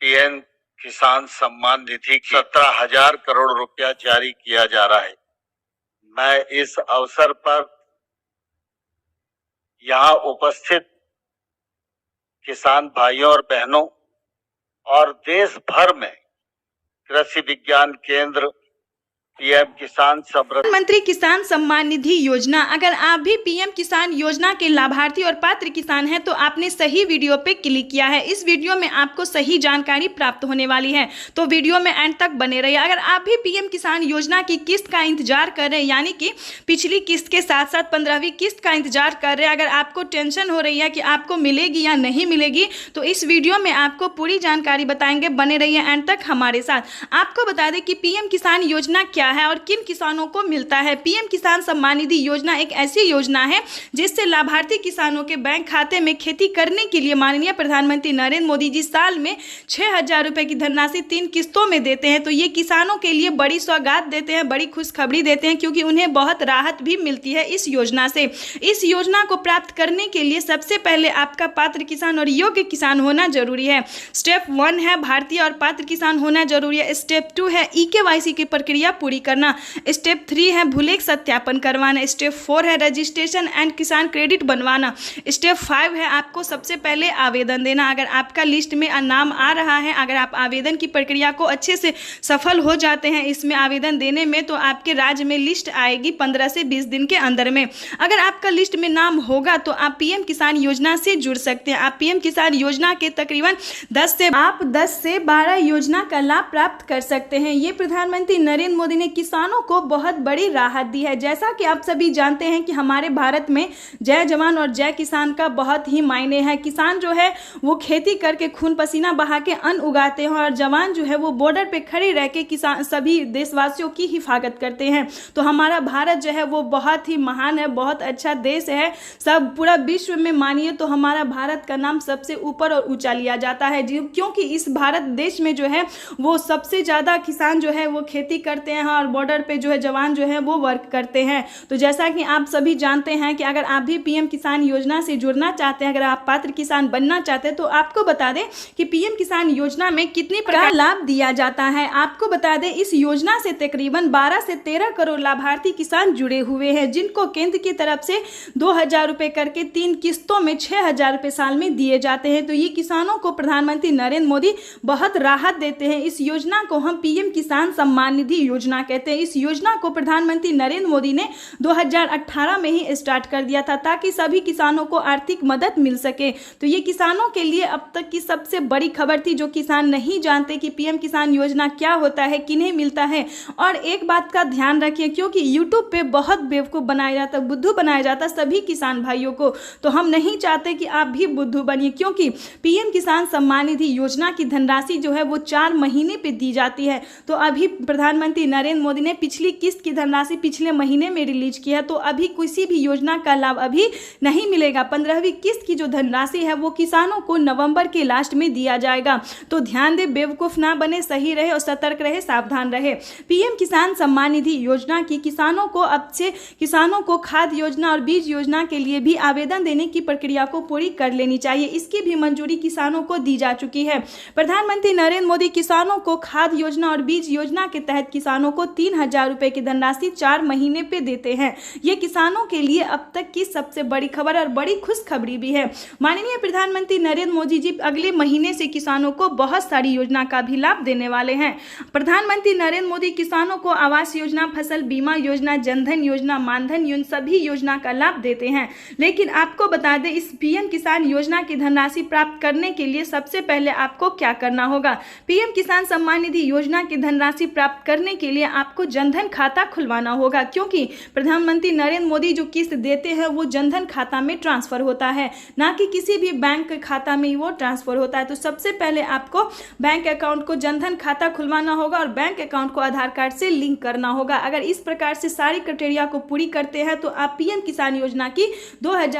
PM किसान सम्मान निधि की 17,000 करोड़ रुपया जारी किया जा रहा है। मैं इस अवसर पर यहाँ उपस्थित किसान भाइयों और बहनों और देश भर में कृषि विज्ञान केंद्र, पीएम किसान प्रधानमंत्री किसान सम्मान निधि योजना, अगर आप भी पीएम किसान योजना के लाभार्थी और पात्र किसान हैं तो आपने सही वीडियो पे क्लिक किया है। इस वीडियो में आपको सही जानकारी प्राप्त होने वाली है, तो वीडियो में एंड तक बने रहिए। अगर आप भी पीएम किसान योजना की किस्त का इंतजार कर रहे हैं, यानी कि पिछली किस्त के साथ साथ 15वीं किस्त का इंतजार कर रहे हैं, अगर आपको टेंशन हो रही है कि आपको मिलेगी या नहीं मिलेगी, तो इस वीडियो में आपको पूरी जानकारी बताएंगे। बने रहिए एंड तक हमारे साथ। आपको बता दें कि पीएम किसान योजना क्या है और किन किसानों को मिलता है। पीएम किसान सम्मान निधि योजना एक ऐसी योजना है जिससे लाभार्थी किसानों के बैंक खाते में खेती करने के लिए माननीय प्रधानमंत्री नरेंद्र मोदी जी साल में 6,000 रुपए की धनराशि 3 किस्तों में देते हैं। तो ये किसानों के लिए बड़ी सौगात देते हैं, बड़ी खुशखबरी देते हैं, क्योंकि उन्हें बहुत राहत भी मिलती है इस योजना से। इस योजना को प्राप्त करने के लिए सबसे पहले आपका पात्र किसान और योग्य किसान होना जरूरी है। स्टेप 1 है भारतीय और पात्र किसान होना जरूरी है। स्टेप 2 है EKYC की प्रक्रिया पूरी करना। स्टेप 3 है भूलेख सत्यापन करवाना। स्टेप 4 है रजिस्ट्रेशन एंड किसान क्रेडिट बनवाना। स्टेप 5 है आपको सबसे पहले आवेदन देना। अगर आपका लिस्ट में नाम आ रहा है, अगर आप आवेदन की प्रक्रिया को अच्छे से सफल हो जाते हैं इसमें आवेदन देने में, तो आपके राज्य में लिस्ट आएगी 15 से 20 दिन के अंदर में। अगर आपका लिस्ट में नाम होगा तो आप पीएम किसान योजना से जुड़ सकते हैं। आप पीएम किसान योजना के तकरीबन 10 से 12 योजना का लाभ प्राप्त कर सकते हैं। ये प्रधानमंत्री नरेंद्र मोदी ने किसानों को बहुत बड़ी राहत दी है। जैसा कि आप सभी जानते हैं कि हमारे भारत में जय जवान और जय किसान का बहुत ही मायने है। किसान जो है वो खेती करके खून पसीना बहा के अन्न उगाते हैं, और जवान जो है वो बॉर्डर पे खड़े रह के किसान सभी देशवासियों की हिफाजत करते हैं। तो हमारा भारत जो है वो बहुत ही महान है, बहुत अच्छा देश है। सब पूरा विश्व में मानिए तो हमारा भारत का नाम सबसे ऊपर और ऊंचा लिया जाता है, क्योंकि इस भारत देश में जो है वो सबसे ज़्यादा किसान जो है वो खेती करते हैं और बॉर्डर पे जो है जवान जो है वो वर्क करते हैं। तो जैसा कि आप सभी जानते हैं कि अगर आप भी पीएम किसान योजना से जुड़ना चाहते हैं, अगर आप पात्र किसान बनना चाहते हैं, तो आपको बता दें कि पीएम किसान योजना में कितनी प्रकार लाभ दिया जाता है। आपको बता दें इस योजना से तकरीबन 12 से 13 करोड़ लाभार्थी किसान जुड़े हुए हैं, जिनको केंद्र की तरफ से 2,000 रुपए करके 3 किस्तों में 6,000 रुपए साल में दिए जाते हैं। तो ये किसानों को प्रधानमंत्री नरेंद्र मोदी बहुत राहत देते हैं। इस योजना को हम पीएम किसान सम्मान निधि योजना कहते हैं। इस योजना को प्रधानमंत्री नरेंद्र मोदी ने 2018 में ही स्टार्ट कर दिया था, ताकि सभी किसानों को आर्थिक मदद मिल सके। तो ये किसानों के लिए अब तक की सबसे बड़ी खबर थी। जो किसान नहीं जानते कि पीएम किसान योजना क्या होता है, किन्हें मिलता है। और एक बात का ध्यान रखिए, क्योंकि यूट्यूब पे बहुत बेवकूफ़ बनाया जाता, बुद्धू बनाया जाता सभी किसान भाइयों को। तो हम नहीं चाहते कि आप भी बुद्धू बनिए, क्योंकि पीएम किसान सम्मान निधि योजना की धनराशि जो है वो 4 महीने पे दी जाती है। तो अभी प्रधानमंत्री नरेंद्र मोदी ने पिछली किस्त की धनराशि पिछले महीने में रिलीज किया, तो अभी किसी भी योजना का लाभ अभी नहीं मिलेगा। 15वीं किस्त की जो धनराशि है वो किसानों को नवंबर के लास्ट में दिया जाएगा। तो ध्यान दे, बेवकूफ ना बने, सही रहे और सतर्क रहे, सावधान रहे। पीएम किसान सम्मान निधि योजना की किसानों को अब से किसानों को खाद योजना और बीज योजना के लिए भी आवेदन देने की प्रक्रिया को पूरी कर लेनी चाहिए। इसकी भी मंजूरी किसानों को दी जा चुकी है। प्रधानमंत्री नरेंद्र मोदी किसानों को खाद योजना और बीज योजना के तहत किसानों को 3,000 रुपए की धनराशि 4 महीने पे देते हैं। ये किसानों के लिए अब तक की सबसे बड़ी खबर और बड़ी खुशखबरी भी है। माननीय प्रधानमंत्री नरेंद्र मोदी जी अगले महीने से किसानों को बहुत सारी योजना का भी लाभ देने वाले हैं। प्रधानमंत्री नरेंद्र मोदी किसानों को आवास योजना, फसल बीमा योजना, जनधन योजना, मानधन योजना, सभी योजना का लाभ देते हैं। लेकिन आपको बता दें, इस पीएम किसान योजना की धनराशि प्राप्त करने के लिए सबसे पहले आपको क्या करना होगा। पीएम किसान सम्मान निधि योजना की धनराशि प्राप्त करने के लिए आपको जनधन खाता खुलवाना होगा, क्योंकि प्रधानमंत्री नरेंद्र मोदी जो किस्त देते हैं वो जनधन खाता में ट्रांसफर होता है, ना कि किसी भी बैंक खाता में वो ट्रांसफर होता है। तो सबसे पहले आपको बैंक अकाउंट को जनधन खाता खुलवाना होगा और बैंक अकाउंट को आधार कार्ड से लिंक करना होगा। अगर इस प्रकार से सारी क्राइटेरिया को पूरी करते हैं तो आप पीएम किसान योजना की 2000